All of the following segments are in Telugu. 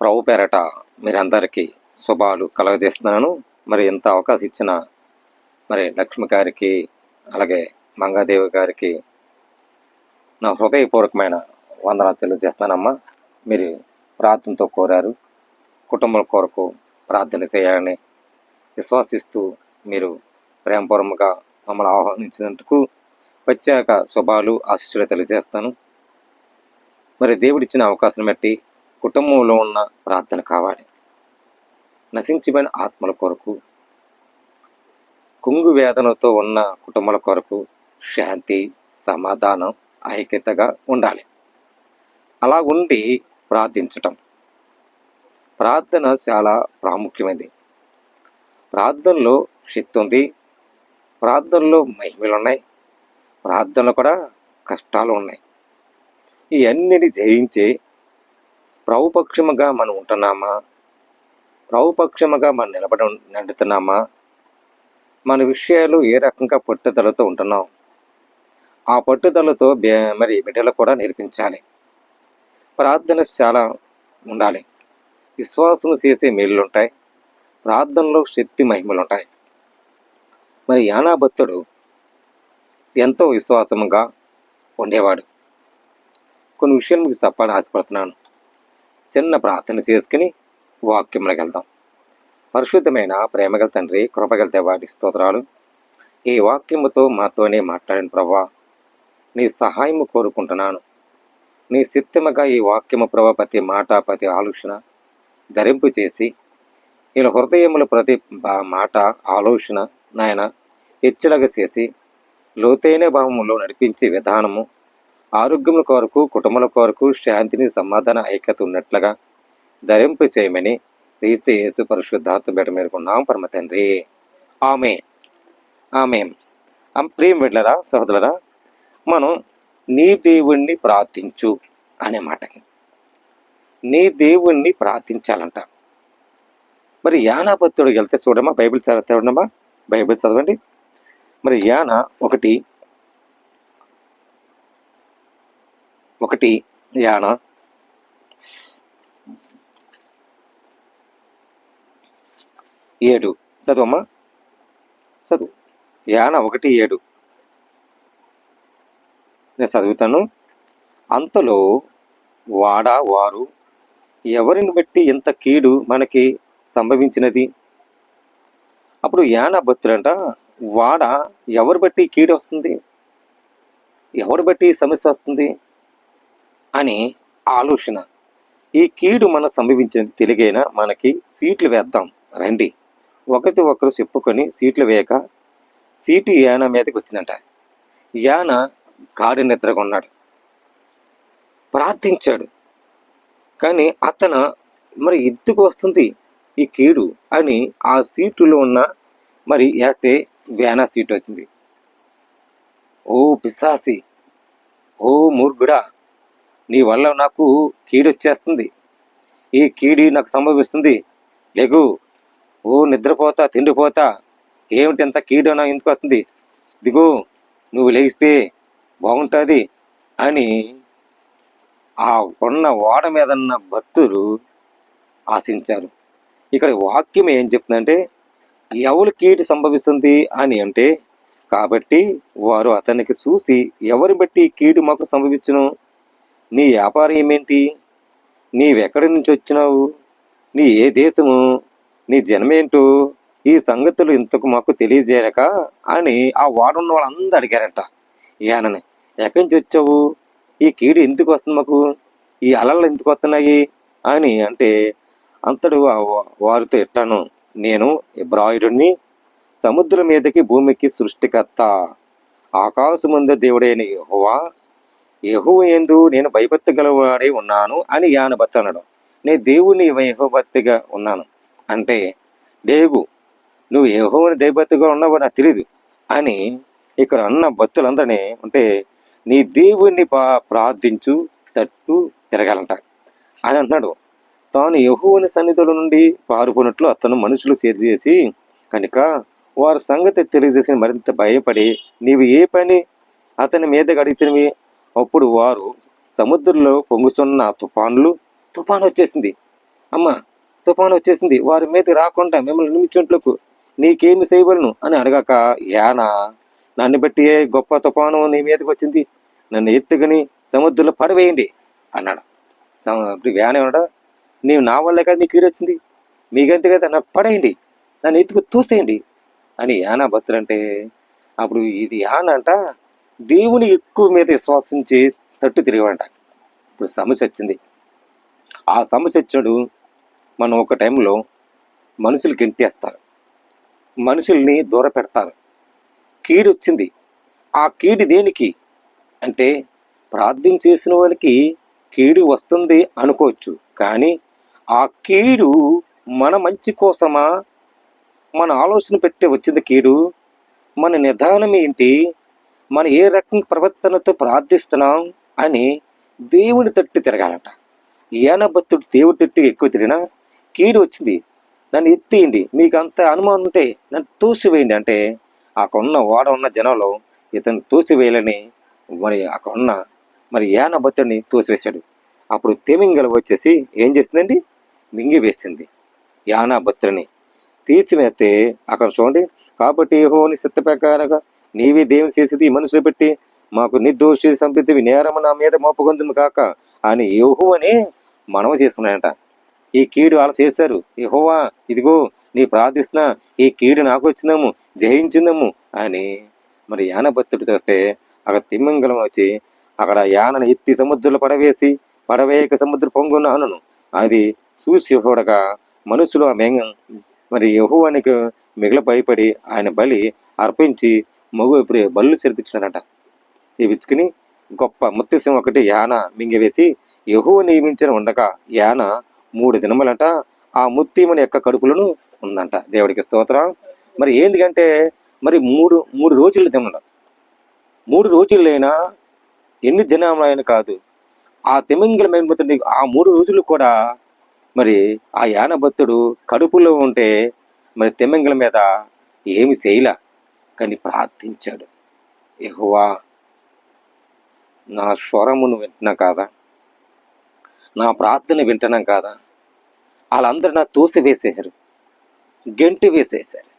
ప్రభు పేరట మీరందరికీ శుభాలు కలగజేస్తున్నాను. మరి ఎంత అవకాశం ఇచ్చిన మరి లక్ష్మి గారికి అలాగే మంగాదేవి గారికి నా హృదయపూర్వకమైన వందనాలు తెలియజేస్తున్నానమ్మా. మీరు ప్రార్థనతో కోరారు, కుటుంబం కొరకు ప్రార్థన చేయాలని విశ్వాసిస్తూ మీరు ప్రేమపూర్వకంగా మమ్మల్ని ఆహ్వానించినందుకు ప్రత్యేక శుభాలు ఆశీస్సులు తెలియజేస్తాను. మరి దేవుడిచ్చిన అవకాశం బట్టి కుటుంబంలో ఉన్న ప్రార్థన కావాలి. నశించిపోయిన ఆత్మల కొరకు, కుంగు వేదనతో ఉన్న కుటుంబాల కొరకు శాంతి, సమాధానం, ఐక్యతగా ఉండాలి. అలా ఉండి ప్రార్థించటం. ప్రార్థన చాలా ప్రాముఖ్యమైనది. ప్రార్థనలో శక్తి ఉంది, ప్రార్థనలో మహిమలు ఉన్నాయి, ప్రార్థనలో కూడా కష్టాలు ఉన్నాయి. ఇవన్నిటిని జయించి ప్రభుపక్షముగా మనం ఉంటున్నామా, ప్రభుపక్షముగా మనం నడుతున్నామా, మన విషయాలు ఏ రకంగా పట్టుదలతో ఉంటున్నాం, ఆ పట్టుదలతో మరి బిడ్డలు కూడా నేర్పించాలి. ప్రార్థన చాలా ఉండాలి. విశ్వాసం చేసే మేలులు ఉంటాయి, ప్రార్థనలో శక్తి మహిమలు ఉంటాయి. మరి యానా భక్తుడు ఎంతో విశ్వాసముగా ఉండేవాడు. కొన్ని విషయాలు మీకు చెప్పాలని ఆశపడుతున్నాను. చిన్న ప్రార్థన చేసుకుని వాక్యంలోకి వెళ్దాం. పరిశుద్ధమైన ప్రేమగల తండ్రి, కృపగల దేవానికి స్తోత్రాలు. ఈ వాక్యముతో మాతోనే మాట్లాడిన ప్రభా, నీ సహాయము కోరుకుంటున్నాను. నీ సిద్ధముగా ఈ వాక్యము ప్రభా ప్రతి మాట, ప్రతి ఆలోచన ధరింపు చేసి వీళ్ళ హృదయముల ప్రతి మాట, ఆలోచన నాయన హెచ్చలగా చేసి లోతైన భావములో నడిపించే విధానము, ఆరోగ్యముల కొరకు, కుటుంబాల కొరకు శాంతిని, సమాధాన, ఐక్యత ఉన్నట్లుగా ధరింపు చేయమని క్రీస్తు యేసు పరిశుద్ధాత్మ బిడ్డ మేరకున్నాం పరమ తండ్రి. ఆమేన్. ఆమేన్. ప్రియం బిడ్డలారా, సహోదరులారా, మనం నీ దేవుణ్ణి ప్రార్థించు అనే మాటకి నీ దేవుణ్ణి ప్రార్థించాలంట. మరి యానా భక్తుడికి వెళ్తే చూడమ్మా, బైబిల్ చదవడమ్మా, బైబిల్ చదవండి. మరి యానా ఒకటి యానా 7 చదువమ్మా, చదువు. యానా 1:7 నేను చదువుతాను. అంతలో వారు ఎవరిని బట్టి ఇంత కీడు మనకి సంభవించినది. అప్పుడు యానా భక్తుడంట, ఎవరు బట్టి కీడు వస్తుంది, ఎవరు బట్టి సమస్య వస్తుంది అని ఆలోచన. ఈ కీడు మనం సంభవించినది తెలియగైనా మనకి సీట్లు వేద్దాం రండి. ఒకరు చెప్పుకొని సీట్లు వేయక సీటు యానా మీదకి వచ్చిందంట. యానా గాఢ నిద్రగా ఉన్నాడు, ప్రార్థించాడు. కానీ అతను మరి ఎందుకు వస్తుంది ఈ కీడు అని ఆ సీటులో ఉన్న మరి వేస్తే యానా సీటు వచ్చింది. ఓ పిశాసి, ఓ మూర్ఖుడా, నీ వల్ల నాకు కీడు వచ్చేస్తుంది, ఈ కీడి నాకు సంభవిస్తుంది, లేగు, ఓ నిద్రపోతా, తిండిపోతా, ఏమిటి ఎంత కీడు నా ఎందుకు వస్తుంది, దిగు, నువ్వు లేస్తే బాగుంటుంది అని ఆ ఉన్న ఓడ మీద ఉన్న భక్తులు ఆశించారు. ఇక్కడ వాక్యం ఏం చెప్తుందంటే, ఎవరు కీడు సంభవిస్తుంది అని అంటే, కాబట్టి వారు అతనికి చూసి ఎవరు బట్టి కీడు మాకు సంభవించును, నీ వ్యాపారం ఏమేంటి, నీవెక్కడి నుంచి వచ్చినావు, నీ ఏ దేశము, నీ జన్మేంటో, ఈ సంగతులు ఇంతకు మాకు తెలియజేయక అని ఆ వాడున్న వాళ్ళందరూ అడిగారట యానని. ఎక్కడి నుంచి వచ్చావు, ఈ కీడు ఎందుకు వస్తుంది మాకు, ఈ అలలు ఎందుకు వస్తున్నాయి అని అంటే, అంతడు వారితో ఎట్టాను, నేను ఇబ్రాయిడుని, సముద్రం మీదకి భూమికి సృష్టికర్త, ఆకాశముందు దేవుడైన యెహోవా యందు నేను భయభక్తి గలవాడై ఉన్నాను అని యాన భక్తి అన్నాడు. నేను దేవుని యెహోవాభక్తిగా ఉన్నాను అంటే, లేగు, నువ్వు యెహోవాని దైవభక్తిగా ఉన్నావో నాకు తెలీదు అని ఇక్కడ అన్న భక్తులందరినీ అంటే, నీ దేవుణ్ణి ప్రార్థించు తట్టు తిరగాలంట అని అంటున్నాడు. తాను యెహోవాని సన్నిధుల నుండి పారిపోయినట్లు అతను మనుషులు చేసి కనుక వారి సంగతి తెలియజేసి మరింత భయపడి, నీవు ఏ పని అతని మీద అడిగితేవి, అప్పుడు వారు సముద్రంలో పొంగుతున్న తుఫాను వచ్చేసింది. అమ్మ తుఫాను వచ్చేసింది, వారి మీదకి రాకుండా మిమ్మల్ని నిమిషంట్లకు నీకేమి చేయవలను అని అడగాక, యానా నన్ను బట్టి గొప్ప తుఫాను నీ మీదకి వచ్చింది, నన్ను ఎత్తుకుని సముద్రంలో పడవేయండి అన్నాడు. ఇప్పుడు యాన ఏమన్నాడు, నీవు నా వల్లే కదా నీకు కీడు వచ్చింది, మీకంతే కదా, నాకు పడేయండి, నన్ను ఎత్తుకు తోసేయండి అని యానా భక్తులంటే. అప్పుడు ఇది యాన అంట దేవుని ఎక్కువ మీద విశ్వాసించి తట్టు తిరిగంట. ఇప్పుడు సమస్య వచ్చింది. ఆ సమస్య వచ్చినప్పుడు మనం ఒక టైంలో మనుషులు గెంటేస్తారు, మనుషుల్ని దూర పెడతారు. కీడు వచ్చింది. ఆ కీడు దేనికి అంటే ప్రార్థన చేసిన వాళ్ళకి కీడు వస్తుంది అనుకోవచ్చు, కానీ ఆ కీడు మన మంచి కోసమా, మన ఆలోచన పెట్టి వచ్చింది కీడు. మన నిదానం ఏంటి, మనం ఏ రకం ప్రవర్తనతో ప్రార్థిస్తున్నాం అని దేవుడి తట్టు తిరగాలట. యానభక్తుడు దేవుడి తట్టు ఎక్కువ తిరిగినా కీడు వచ్చింది, నన్ను ఎత్తేయండి, మీకు అంత అనుమానం ఉంటే నన్ను తోసివేయండి అంటే అక్కడ ఉన్న జనంలో ఇతను తోసివేయాలని అక్కడున్న యానభక్తుడిని తోసివేశాడు. అప్పుడు తిమింగలం వచ్చేసి ఏం చేసిందండి, మింగివేసింది యానభక్తుడిని. తీసివేస్తే అక్కడ చూడండి, కాబట్టి యెహోవాని చిత్త ప్రకారంగా నీవే దేవుని చేసేది మనుషులు పెట్టి మాకు నిర్దోషి సంపితివి నేరము నా మీద మోపగొందుము కాక అని యెహోవానే మనవి చేసుకున్నాడంట. ఈ కీడు వాళ్ళు చేశారు, యెహోవా ఇదిగో నీ ప్రార్థిస్తున్నా, ఈ కీడు నాకు వచ్చిందాము, జయించిందాము అని యానభక్తుడు చూస్తే అక్కడ తిమ్మంగళం వచ్చి అక్కడ యానను ఎత్తి సముద్రంలో పడవేయక సముద్ర పొంగున అనను. అది చూసి చూడగా మనుషులు ఆ మేఘం యెహోవానికి మిగిలి భయపడి ఆయన బలి అర్పించి ఇప్పుడు బళ్ళు చెరిపించినాడట. ఇవిచ్చుకుని గొప్ప ముత్యసం ఒకటి యాన మింగివేసి యెహోవా నియమించిన ఉండగా యాన 3 దినములంట ఆ ముత్యముని యొక్క కడుపులను ఉందంట. దేవుడికి స్తోత్రం. ఏందికంటే మూడు రోజులు తిన్నాడు. 3 రోజులైనా ఎన్ని దినములైనా కాదు, ఆ తిమింగలం ఏమిపోతుంది, ఆ 3 రోజులు కూడా ఆ యానభక్తుడు కడుపులో ఉంటే తిమింగలం మీద ఏమి చేయలే, కానీ ప్రార్థించాడు. యెహోవా నా స్వరమును వింటున్నా కాదా, నా ప్రార్థన వింటున్నాం కాదా, వాళ్ళందరూ నా తోసి వేసేశారు, గెంటి వేసేశారు,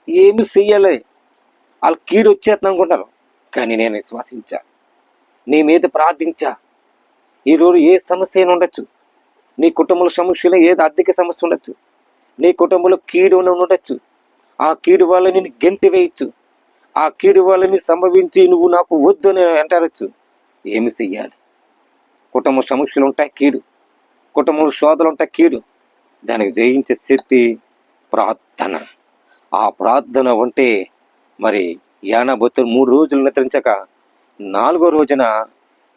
ఏమి చెయ్యాలి, వాళ్ళు కీడు వచ్చేస్తాను అనుకుంటారు, కానీ నేను విశ్వాసించా, నీ మీద ప్రార్థించా. ఈరోజు ఏ సమస్య అయినా ఉండొచ్చు, నీ కుటుంబంలో సమస్యలో ఏదో ఆర్థిక సమస్య ఉండొచ్చు, నీ కుటుంబంలో కీడు ఉండొచ్చు, ఆ కీడు వల్ల నేను గెంటి వేయచ్చు, ఆ కీడు వల్లని సంభవించి నువ్వు నాకు వద్దు అని అంటారచ్చు. ఏమి చెయ్యాలి? కుటుంబ సమస్యలు ఉంటాయి కీడు, కుటుంబంలో శోధలు ఉంటాయి కీడు, దానికి జయించే శక్తి ప్రార్థన. ఆ ప్రార్థన ఉంటే యానభక్తుడు 3 రోజులు నిద్రించక 4వ రోజున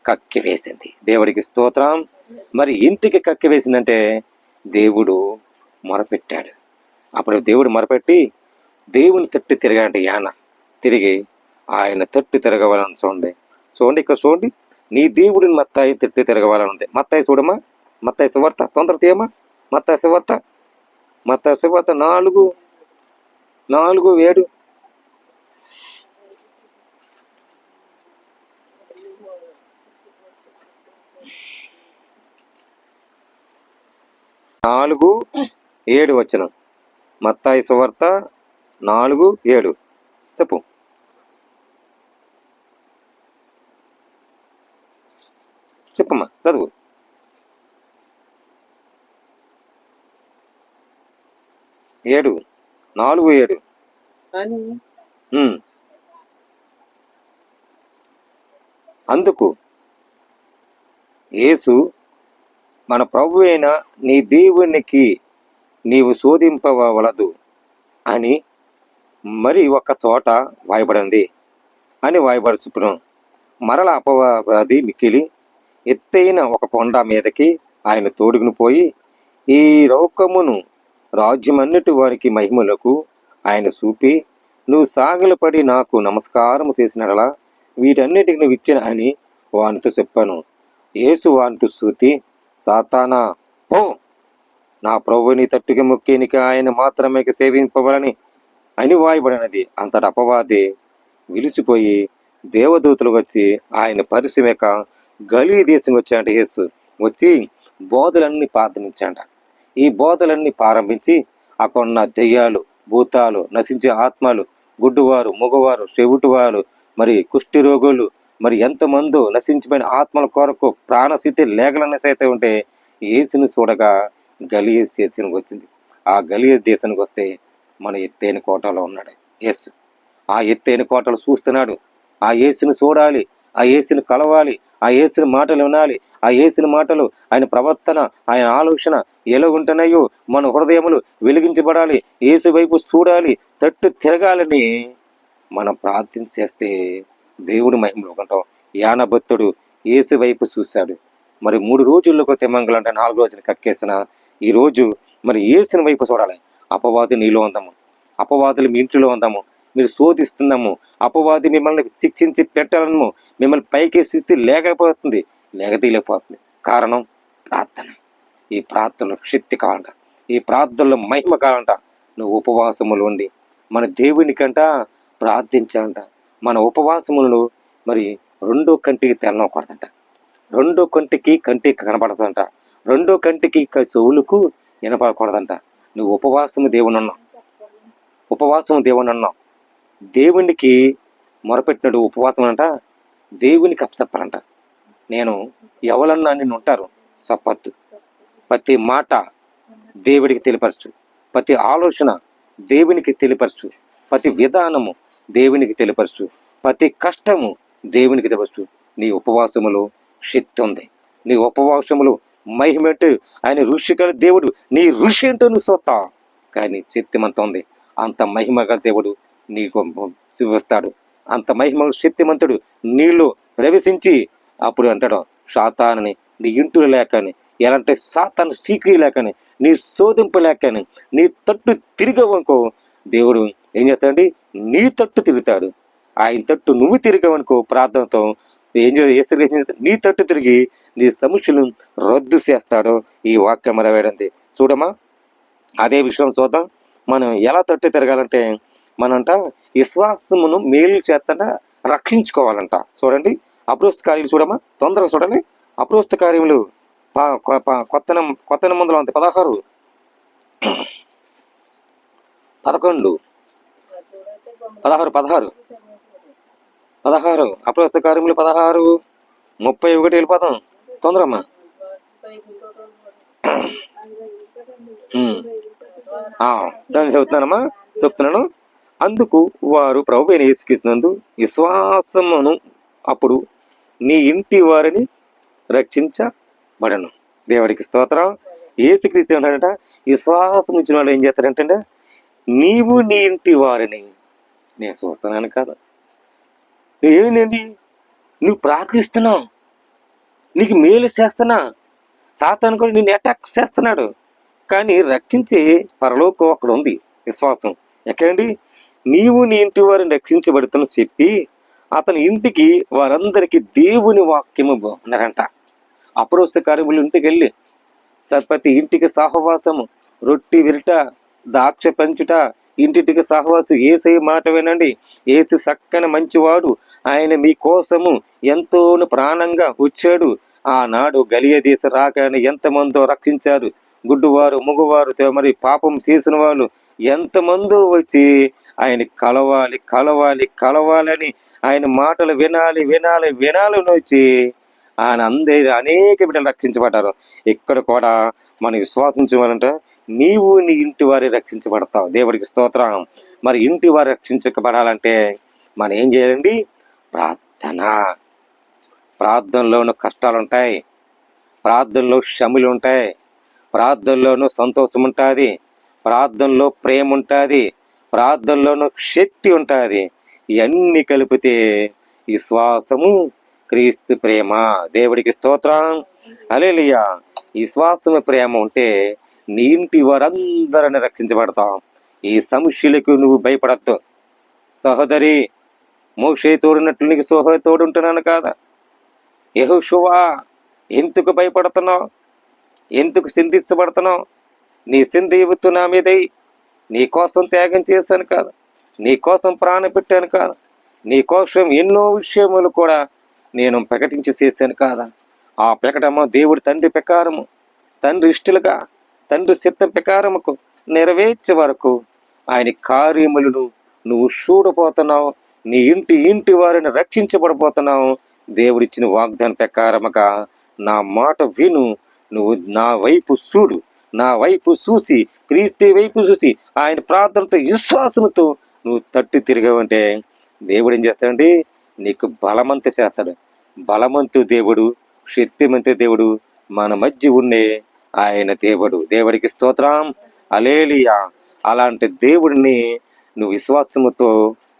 కక్కి వేసింది. దేవుడికి స్తోత్రం. ఇంటికి కక్కి వేసిందంటే దేవుడు మొరపెట్టాడు. అప్పుడు దేవుడు మొరపెట్టి దేవుని తట్టు తిరగాడు. యాన తిరిగి ఆయన తట్టు తిరగవాలని చూడండి ఇక్కడ చూడండి, నీ దేవుడిని మత్తాయి తట్టు తిరగవాలని ఉంది. మత్తాయి చూడమ్మా, మత్తాయి సువార్త తొందర తీయమ్మా, మత్తాయి సువార్త 4:7. వచనం, మత్తాయి సువార్త 4:7 చెప్పు. చెప్పమ్మా, చదువు. 4:7. అందుకు యేసు, మన ప్రభు అయిన నీ దేవునికి నీవు శోధింపవలదు అని ఒక చోట వాయబడింది అని వాయబడుచుకును. మరల అపవాది మిక్కిలి ఎత్తైన ఒక కొండ మీదకి ఆయన తోడుకుని పోయి ఈ లోకమును రాజ్యమన్నిటి వారికి మహిమలకు ఆయన చూపి, నువ్వు సాగలపడి నాకు నమస్కారం చేసినలా వీటన్నిటికి నువ్వు ఇచ్చిన అని వానితో చెప్పాను. యేసు వానితో శృతి, సాతానా ఓ, నా ప్రభుని తట్టుకి మొక్కేనికి ఆయన మాత్రమే సేవింపవలని అని వాయబడినది. అంతటి అపవాది విలిసిపోయి దేవదూతలు వచ్చి ఆయన పరిశ్రమక గలీ దేశం వచ్చాడంట. యేసు వచ్చి బోధలన్నీ ప్రార్థించాడ. ఈ బోధలన్నీ ప్రారంభించి అక్కడున్న దెయ్యాలు, భూతాలు, నశించే ఆత్మలు, గుడ్డువారు, మగవారు, చెవిటివారు, మరి కుష్టి రోగులు, మరి ఎంతమందో నశించిపోయిన ఆత్మల కొరకు ప్రాణస్థితి లేఖలన్నీ సైతం ఉంటే యేసుని చూడగా గలియస్ దేశానికి వచ్చింది. ఆ గలియస్ దేశానికి వస్తే మన ఎత్తైన కోటలో ఉన్నాడు యేసు. ఆ ఎత్తైన కోటలు చూస్తున్నాడు. ఆ యేసుని చూడాలి, ఆ యేసుని కలవాలి, ఆ యేసుని మాటలు వినాలి, ఆ యేసుని మాటలు, ఆయన ప్రవర్తన, ఆయన ఆలోచన ఎలాగుంటున్నాయో మన హృదయములు వెలిగించబడాలి, యేసు వైపు చూడాలి, తట్టు తిరగాలని మనం ప్రార్థన చేస్తే దేవుడి మహిమలో ఉంటాం. యానభక్తుడు యేసు వైపు చూశాడు. మరి 3 రోజుల్లోకి తెమ్మంగలంటే 4 రోజులు కక్కేసిన ఈ రోజు మరి యేసుని వైపు చూడాలి. అపవాది నీలో ఉందాము, అపవాదులు మీ ఇంటిలో ఉందాము, మీరు శోధిస్తున్నాము, అపవాది మిమ్మల్ని శిక్షించి పెట్టాలను, మిమ్మల్ని పైకి శిస్తే లేకపోతుంది, లేకపోతుంది. కారణం ప్రార్థన. ఈ ప్రార్థనలో శక్తి కావాలంట, ఈ ప్రార్థనలో మహిమ కావాలంట. నువ్వు ఉపవాసములు ఉండి మన దేవునికంట ప్రార్థించాలంట. మన ఉపవాసములను మరి 2 కంటికి తెల్లకూడదంట, 2 కంటికి కనపడదంట, 2 కంటికి చెవులకు వినపడకూడదంట. నువ్వు ఉపవాసము దేవుని అన్నావు, ఉపవాసము దేవుని అన్నావు. దేవునికి మొరపెట్టినట్టు ఉపవాసం అంట దేవునికి అప్పచెప్పాలంట. నేను ఎవరన్నా నిన్ను ఉంటారు సపత్తు. ప్రతి మాట దేవుడికి తెలియపరచు, ప్రతి ఆలోచన దేవునికి తెలియపరచు, ప్రతి విధానము దేవునికి తెలియపరచు, ప్రతి కష్టము దేవునికి తెలియపరచు. నీ ఉపవాసములో శక్తి ఉంది, నీ ఉపవాసములు మహిమేంటో ఆయన ఋషి గల దేవుడు, నీ ఋషి ఏంటో నువ్వు చూస్తావు. కానీ శక్తిమంతం ఉంది. అంత మహిమ గల దేవుడు నీకు శివిస్తాడు. అంత మహిమ శక్తిమంతుడు నీళ్ళు ప్రవేశించి అప్పుడు అంటాడు, సాతానుని నీ ఇంటులు లేకని, ఎలాంటి సాతాను సీక్రీ లేకని, నీ శోధింపు లేకని, నీ తట్టు తిరిగవనుకో దేవుడు ఏం చేస్తాడండి, నీ తట్టు తిరుగుతాడు. ఆయన తట్టు నువ్వు తిరిగవనుకో ప్రార్థనతో ఏం చేస్తాడు, నీ తట్టు తిరిగి నీ సమస్యలు రద్దు చేస్తాడు. ఈ వాక్యం వేడండి చూడమా. అదే విషయం చూద్దాం. మనం ఎలా తట్టు తిరగాలంటే మనంట విశ్వాసమును మేలు చేత రక్షించుకోవాలంట. చూడండి అపోస్తల కార్యములు చూడమా, తొందరగా చూడండి. అపోస్తల కార్యములు కొత్త నిబంధనలో ఉంది 16 11 16 అపోస్తల కార్యములు 16:31 వెళ్ళిపోతాం తొందరమ్మా. చెప్తున్నాను. అందుకు వారు ప్రభువైన యేసుక్రీస్తునందు విశ్వాసమును అప్పుడు నీ ఇంటి వారిని రక్షించబడను. దేవుడికి స్తోత్రం. యేసుక్రీస్తు ఏమంటాడంట, విశ్వాసం ఇచ్చిన వాళ్ళు ఏం చేస్తారంటే, నీవు నీ ఇంటి వారిని. నేను చూస్తున్నాను కదా, ఏంటండి నువ్వు ప్రార్థిస్తున్నావు, నీకు మేలు చేస్తున్నా, సాతాను కూడా నిన్ను అటాక్ చేస్తున్నాడు, కానీ రక్షించే పరలోకం అక్కడ ఉంది. విశ్వాసం ఎక్కడండి, నీవు నీ ఇంటి వారిని రక్షించబడుతున్న చెప్పి అతని ఇంటికి వారందరికీ దేవుని వాక్యము అన్నారంట. అపోస్తల కార్యములు ఇంటికి వెళ్ళి ప్రతి ఇంటికి సహవాసము, రొట్టి విరట, ద్రాక్ష పంచుట, ఇంటింటికి సహవాసం. యేసయ్య మాట వినండి, యేసు చక్కని మంచివాడు, ఆయన మీ కోసము ఎంతో ప్రాణంగా వచ్చాడు. ఆనాడు గలియ దేశ రాగానే ఎంతమందో రక్షించారు. గుడ్డువారు, మగవారు, మరి పాపం చేసిన వాళ్ళు ఎంతమందో వచ్చి ఆయన కలవాలని ఆయన మాటలు వినాలని వచ్చి ఆయన అనేక బిడ్డలు రక్షించబడ్డారు. ఇక్కడ కూడా మనం విశ్వాసించాలంటే నీవు నీ ఇంటి వారి రక్షించబడతావు. దేవుడికి స్తోత్రం. మరి ఇంటి వారు రక్షించబడాలంటే మనం ఏం చేయాలండి, ప్రార్థనలోనూ కష్టాలు ఉంటాయి, ప్రార్థనలో శ్రమలు ఉంటాయి, ప్రార్థనలోనూ సంతోషం ఉంటుంది, ప్రార్థనలో ప్రేమ ఉంటుంది, ప్రార్థనలోనూ శక్తి ఉంటుంది. ఇవన్నీ కలిపితే విశ్వాసము క్రీస్తు ప్రేమ. దేవుడికి స్తోత్రం. హల్లెలూయా. విశ్వాసము ప్రేమ ఉంటే నీ ఇంటి వారందరిని రక్షించబడతాం. ఈ సమస్యలకు నువ్వు భయపడద్దు. సహోదరి, మోషే తోడున్నట్లు నీకు తోడుంటున్నాను కాదా? యెహోషువా, ఎందుకు భయపడుతున్నావు, ఎందుకు చింతిస్తబడుతున్నావు? నీ చింత నా మీదై, నీ కోసం త్యాగం చేశాను కాదు, నీ కోసం ప్రాణం పెట్టాను కాదు, నీ కోసం ఎన్నో విషయములు కూడా నేను ప్రకటించి చేశాను కాదా? ఆ ప్రకటన దేవుడి తండ్రి ప్రకారము, తండ్రి ఇష్టలుగా తండ్రి చిత్త ప్రకారముకు నెరవేర్చే వరకు ఆయన కార్యములను నువ్వు చూడబోతున్నావు. నీ ఇంటి వారిని రక్షించబడబోతున్నావు. దేవుడిచ్చిన వాగ్దాన ప్రకారముగా నా మాట విను. నువ్వు నా వైపు చూడు. నా వైపు చూసి, క్రీస్తు వైపు చూసి, ఆయన ప్రార్థనతో విశ్వాసంతో నువ్వు తట్టు తిరిగావంటే దేవుడు ఏం చేస్తాడండి? నీకు బలమంత చేస్తాడు. బలమంతు దేవుడు, శక్తిమంతు దేవుడు మన మధ్య ఉండే ఆయన దేవుడు. దేవుడికి స్తోత్రం, హల్లెలూయా. అలాంటి దేవుడిని నువ్వు విశ్వాసముతో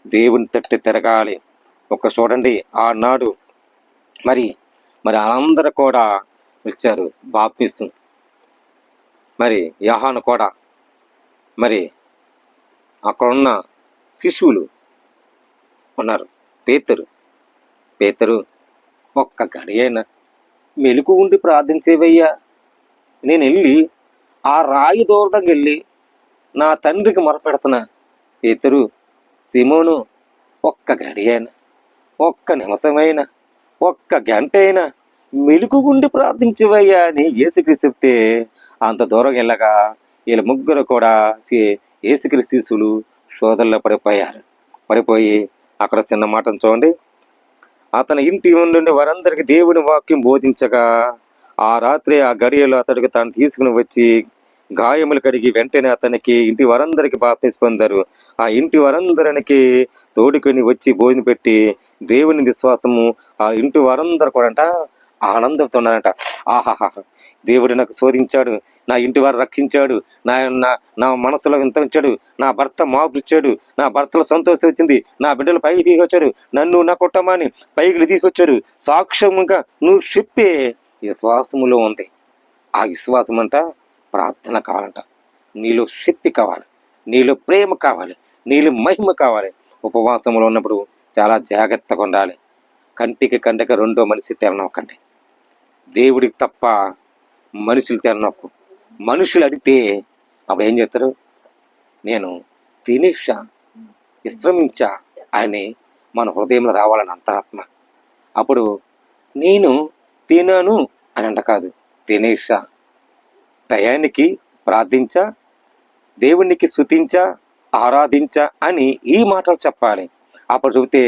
దేవుని తట్టు తిరగాలి. చూడండి, ఆనాడు మరి అందరూ కూడా ఇచ్చారు బాప్తిసం. మరి యోహాను కూడా, మరి అక్కడున్న శిశువులు ఉన్నారు. పేతురు ఒక్క గడియైనా మెలకు ఉండి ప్రార్థించేవయ్యా, నేను వెళ్ళి ఆ రాయి దూరం వెళ్ళి నా తండ్రికి మొరపెడుతున్నా. పేతురు, సిమోను, ఒక్క గడియైనా, ఒక్క నిమిషమైనా, ఒక్క గంట అయినా మెలుకుగుండి ప్రార్థించవయ్యా అని యేసుక్రీస్తు చెప్తే అంత దూరం వెళ్ళగా వీళ్ళ ముగ్గురు కూడా యేసుక్రీస్తు శిష్యులు శోధనలో పడిపోయి అక్కడ చిన్న మాటను చూడండి. అతని ఇంటి నుండి వారందరికి దేవుని వాక్యం బోధించగా ఆ రాత్రి ఆ గడియలో అతడికి తాను తీసుకుని వచ్చి గాయములు కడిగి వెంటనే అతనికి ఇంటి వారందరికి బాప్తిసం పొందారు. ఆ ఇంటి వారందరికి తోడుకొని వచ్చి భోజనం పెట్టి దేవుని విశ్వాసము ఆ ఇంటి వారందరూ కూడా ఆనందంతో ఉన్నారంట. ఆహాహా, దేవుడు నాకు శోధించాడు, నా ఇంటి వారు రక్షించాడు, నా మనసులో ఇంత ఉంచాడు, నా భర్త మార్పిచ్చాడు, నా భర్తలో సంతోషం వచ్చింది, నా బిడ్డలు పైకి తీసుకొచ్చాడు, నన్ను నా కుటుంబాన్ని పైకి తీసుకొచ్చాడు. సాక్ష్యముగా నువ్వు చెప్పే విశ్వాసములో ఉంది. ఆ విశ్వాసం అంట ప్రార్థన కావాలంట. నీలో శక్తి కావాలి, నీలో ప్రేమ కావాలి, నీలో మహిమ కావాలి. ఉపవాసంలో ఉన్నప్పుడు చాలా జాగ్రత్తగా ఉండాలి. కంటికి కండక రెండో మనిషి తెరనొక్కండి. దేవుడికి తప్ప మనుషులు తెరనొక్కు. మనుషులు అడిగితే అప్పుడు ఏం చేస్తారు? నేను తినేసా, విశ్రమించా అని మన హృదయంలో రావాలని అంతరాత్మ. అప్పుడు నేను తినను అని అంట కాదు, తినేసా, టయానికి ప్రార్థించా, దేవునికి స్తుతించా, ఆరాధించా అని ఈ మాటలు చెప్పాలి. అప్పుడు చెబితే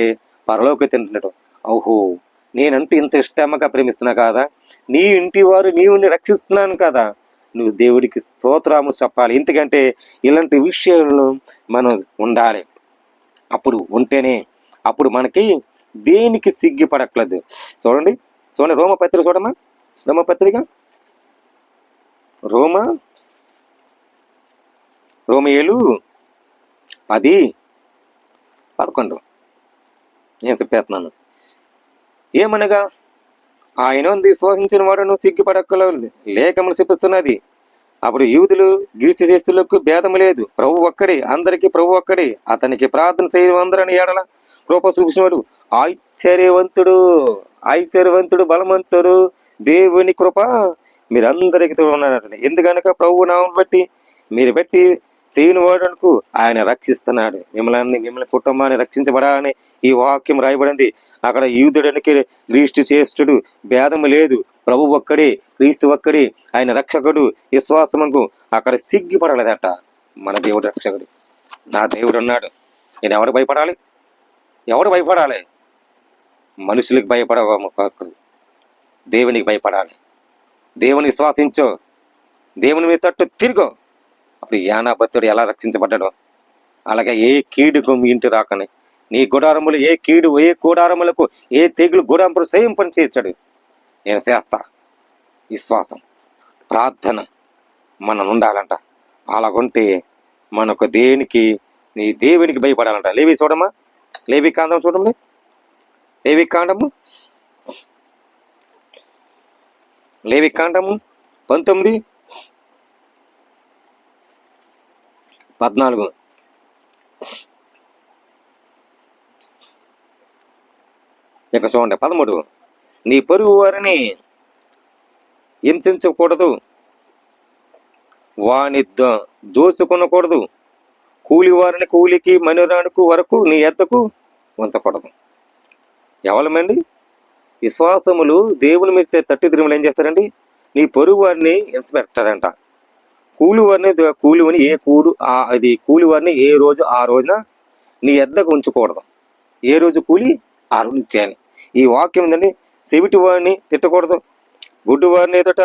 పరలోకి తింటున్నాడు. ఓహో, నేనంటే ఇంత ఇష్టంగా ప్రేమిస్తున్నా కదా, నీ ఇంటి వారు నీవుని రక్షిస్తున్నాను కదా, నువ్వు దేవుడికి స్తోత్రము చెప్పాలి. ఎందుకంటే ఇలాంటి విషయాలను మనం ఉండాలి. అప్పుడు ఉంటేనే అప్పుడు మనకి దేనికి సిగ్గుపడట్లేదు. చూడండి రోమపత్రిక చూడమ్మా. రోమపత్రిక రోమేలు 10:11 నేను చెప్పేస్తున్నాను. ఏమనగా ఆయన విశ్వసించిన వాడును సిగ్గుపడక్కలేదు లేఖములు చెప్పిస్తున్నది. అప్పుడు యూదులు గ్రీసు చేస్తులకు భేదము లేదు, ప్రభు ఒక్కడే, అందరికీ ప్రభు ఒక్కడే, అతనికి ప్రార్థన చేయడం అందరని ఏడల కృప చూపించినవాడు ఐశ్వర్యవంతుడు బలవంతుడు దేవుని కృప మీరందరికీ ఉన్నాడు. ఎందుకనక ప్రభు నామం బట్టి మీరు బట్టి చేయని వాడుకు ఆయన రక్షిస్తున్నాడు. మిమ్మల్ని కుటుంబాన్ని రక్షించబడాలని ఈ వాక్యం రాయబడింది. అక్కడ యూదుడానికి క్రీస్తు శ్రేష్ఠుడు భేదము లేదు, ప్రభు ఒక్కడే, క్రీస్తు ఒక్కడే, ఆయన రక్షకుడు. విశ్వాసముకు అక్కడ సిగ్గుపడలేదట. మన దేవుడు రక్షకుడు, నా దేవుడు అన్నాడు. నేను ఎవరు భయపడాలి? మనుషులకు భయపడకూడదు, దేవునికి భయపడాలి. దేవుని విశ్వాసించో, దేవుని మీద తట్టు తిరుగు. అప్పుడు యానా భక్తుడు ఎలా రక్షించబడ్డాడో అలాగే ఏ కీడుకు మీ ఇంటి రాకని, నీ గుడారములు ఏ కీడు, ఏ గుడారములకు ఏ తెగులు గుడాంపులు సేమ్ పని చేశాడు. నేను చేస్తా. విశ్వాసం, ప్రార్థన మనం ఉండాలంట. అలాగుంటే మనకు దేనికి నీ దేవునికి భయపడాలంట. లేవి చూడమ్మా, లేవి కాండం చూడండి. లేవి కాండము 19:14 ఇక చూడండి. 13 నీ పొరుగు వారిని హింసించకూడదు, వాని దోచుకొనకూడదు, కూలి వారిని కూలికి మనురానికి వరకు నీ ఎద్దకు ఉంచకూడదు. ఎవరమండి? విశ్వాసములు దేవుని మీద తట్టి తిరుగులు ఏం చేస్తారండి? నీ పొరుగు వారిని హింస పెట్టారంట, కూలివని ఏ రోజు ఆ రోజున నీ ఎద్దకు ఉంచకూడదు. ఏ రోజు కూలి ఆ రోజు ఇచ్చేయాలి. ఈ వాక్యం ఏంటండి, చెవిటి వాడిని తిట్టకూడదు, గుడ్డి వారిని ఎదుట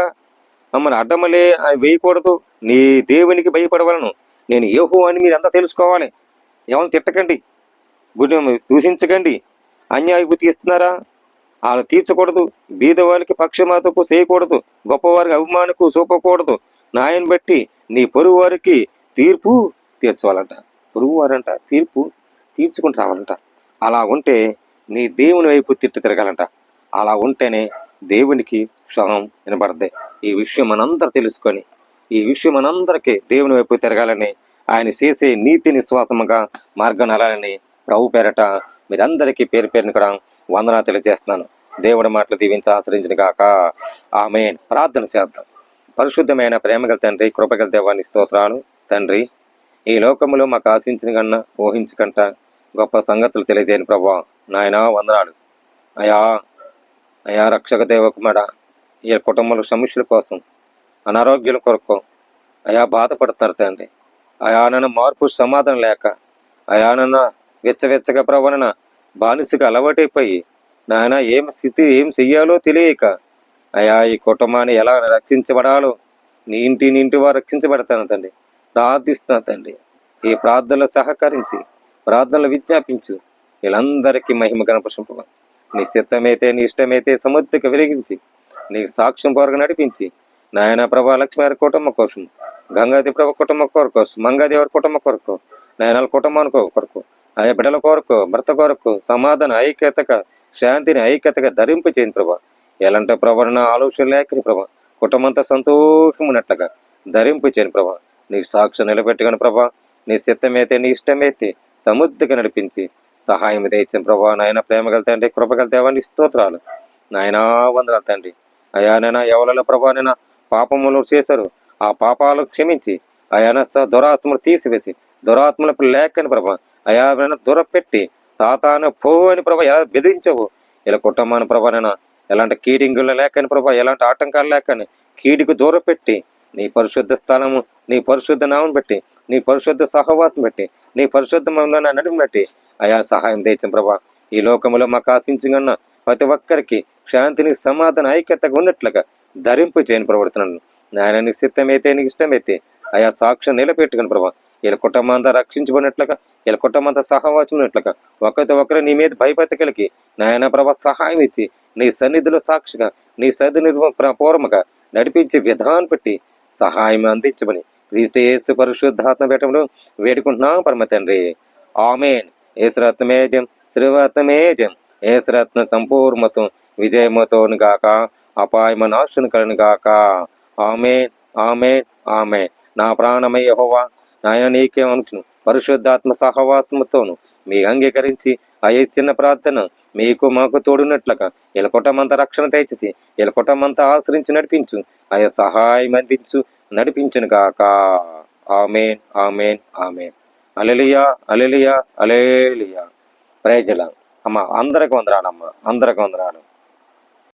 మమ్మల్ని అడ్డమలే వేయకూడదు, నీ దేవునికి భయపడవలను, నేను యెహోవా అని మీరు అంతా తెలుసుకోవాలి. ఎవరిని తిట్టకండి, దూషించకండి, అన్యాయపు తీస్తున్నారా వాళ్ళు తీర్చకూడదు, బీద వాళ్ళకి పక్షమాతకు చేయకూడదు, గొప్పవారికి అభిమానకు చూపకూడదు, నాయని బట్టి నీ పొరుగు వారికి తీర్పు తీర్చవాలంట. పొరుగు వారంట తీర్పు తీర్చుకుని రావాలంట. అలా ఉంటే నీ దేవుని వైపు తిట్టు తిరగాలంట. అలా ఉంటేనే దేవునికి క్షణం వినబడద్ది. ఈ విషయం మనందరూ తెలుసుకొని, ఈ విషయం మనందరికీ దేవుని వైపు తిరగాలని, ఆయన చేసే నీతి నిశ్వాసముగా మార్గం నడాలని ప్రభు పేరట మీరందరికీ పేరు పేరుని కూడా వందనా తెలియజేస్తున్నాను. దేవుడి మాటలు దీవించి ఆశ్రయించిన గాక. ఆమేన్. ప్రార్థన చేద్దాం. పరిశుద్ధమైన ప్రేమగల తండ్రి, కృపగల దేవాన్ని స్తోత్రాలు. తండ్రి, ఈ లోకములో మాకు ఆశించిన కన్నా ఊహించకంట గొప్ప సంగతులు తెలియజేయని ప్రభా, నాయనా వందనాలు. అయా రక్షక దేవకుమార, ఈ కుటుంబంలో సమస్యల కోసం, అనారోగ్యాల కొరకు బాధపడుతున్నారు తండ్రి. నన్ను మార్పు సమాధానం లేక, నన్ను వెచ్చవెచ్చగా ప్రవణన బానిసగా అలవాటైపోయి, నాయన ఏం చెయ్యాలో తెలియక ఈ కుటుంబాన్ని ఎలా రక్షించబడాలో, నీ ఇంటి వారు రక్షించబడతాను తండ్రి. ప్రార్థిస్తున్నా తండ్రి, ఈ ప్రార్థనలో సహకరించి, ప్రార్థనలు విజ్ఞాపించు. వీళ్ళందరికీ మహిమ కనపరచు. నీ చిత్తమైతే, నీ ఇష్టమైతే సముద్రకి విరిగించి, నీ సాక్ష్యం కొరకు నడిపించి, నాయన ప్రభా లక్ష్మీ కుటుంబం కోసం, గంగాది ప్రభ కుటుంబం కొరకు, మంగాదేవరి కుటుంబం కొరకు, నాయన కుటుంబానికి కొరకు, బిడ్డల కొరకు, భర్త కొరకు సమాధాన ఐక్యతగా, శాంతిని ఐక్యతగా ధరింపు చేయండి ప్రభా. ఎలాంటి ప్రవరణ ఆలోచన లేకని ప్రభా, కుటుంబంతో సంతోషం ఉన్నట్లుగా ధరింపు చేయను ప్రభా. నీ సాక్ష్యం నిలబెట్టుకుని ప్రభా, నీ సిద్ధమైతే, నీ ఇష్టమైతే సముద్రకి నడిపించి సహాయం తెచ్చిన ప్రభా. నాయన ప్రేమగల తండ్రి, కృపగల దేవాన్ని స్తోత్రాలు. నాయనా వందనాలు తండ్రి. నైనా ఎవరిలో ప్రభా నేను పాపములు చేశారు, ఆ పాపాలు క్షమించి దురాత్మలు తీసివేసి, దురాత్మలకు లేకని ప్రభా దూరపెట్టి, సాతాను పో అని ప్రభా ఎలా బెదిరించవు ఇలా కుటుంబాన్ని ప్రభా నేను ఎలాంటి కీడింగులు లేకని ప్రభా, ఎలాంటి ఆటంకాలు లేకని కీడికి దూరం పెట్టి, నీ పరిశుద్ధ స్థానము, నీ పరిశుద్ధ నామం పెట్టి, నీ పరిశుద్ధ సహవాసం పెట్టి, నీ పరిశుద్ధ నడుము బట్టి సహాయం తెచ్చిన ప్రభా. ఈ లోకంలో మాకు ఆశించిన ప్రతి ఒక్కరికి శాంతిని, సమాధాన ఐక్యతగా ఉన్నట్లుగా ధరింపు చేయని ప్రవర్తనను నాయన, నీ సిద్ధమైతే, నీకు ఇష్టమైతే సాక్ష్యం నిలబెట్టుకుని ప్రభా. వీళ్ళ కుటుంబం అంతా రక్షించబడినట్లుగా, వీళ్ళ కుటుంబం అంతా సహవాసం ఉన్నట్లుగా, ఒకరితో ఒకరు నీ మీద భయభక్తికి నాయన ప్రభా సహాయం ఇచ్చి, నీ సన్నిధిలో సాక్షిగా, నీ సన్నిధి పూర్వముగా నడిపించి విధానం పెట్టి సహాయం అందించమని క్రీస్తు యేసు పరిశుద్ధాత్మ పెట్టంలో వేడుకుంటున్నాం పరమ తండ్రి. ఆమేన్. ఏసురత్నమేజం, శ్రీరత్నమేజం, ఏసురత్న సంపూర్ణతో విజయమతోను గాక, అపాయమ నాశను కలను గాక. ఆమేన్, ఆమేన్, ఆమేన్. నా ప్రాణమయ యెహోవా, నాయన నీకే అనుచును పరిశుద్ధాత్మ సహవాసముతోను మీ అంగీకరించి చిన్న ప్రార్థన మీకు మాకు తోడున్నట్లుగా ఇలా కుటుంబంతా రక్షణ తెచ్చేసి, ఇలా కుటుంబంతా ఆశ్రయించి నడిపించు, సహాయం అందించు, నడిపించును గాక. Amen, amen, amen. Hallelujah, hallelujah, hallelujah. Praise the lord. అమ్మ అందరికి వందనాలమ్మ, అందరికి వందనాలు.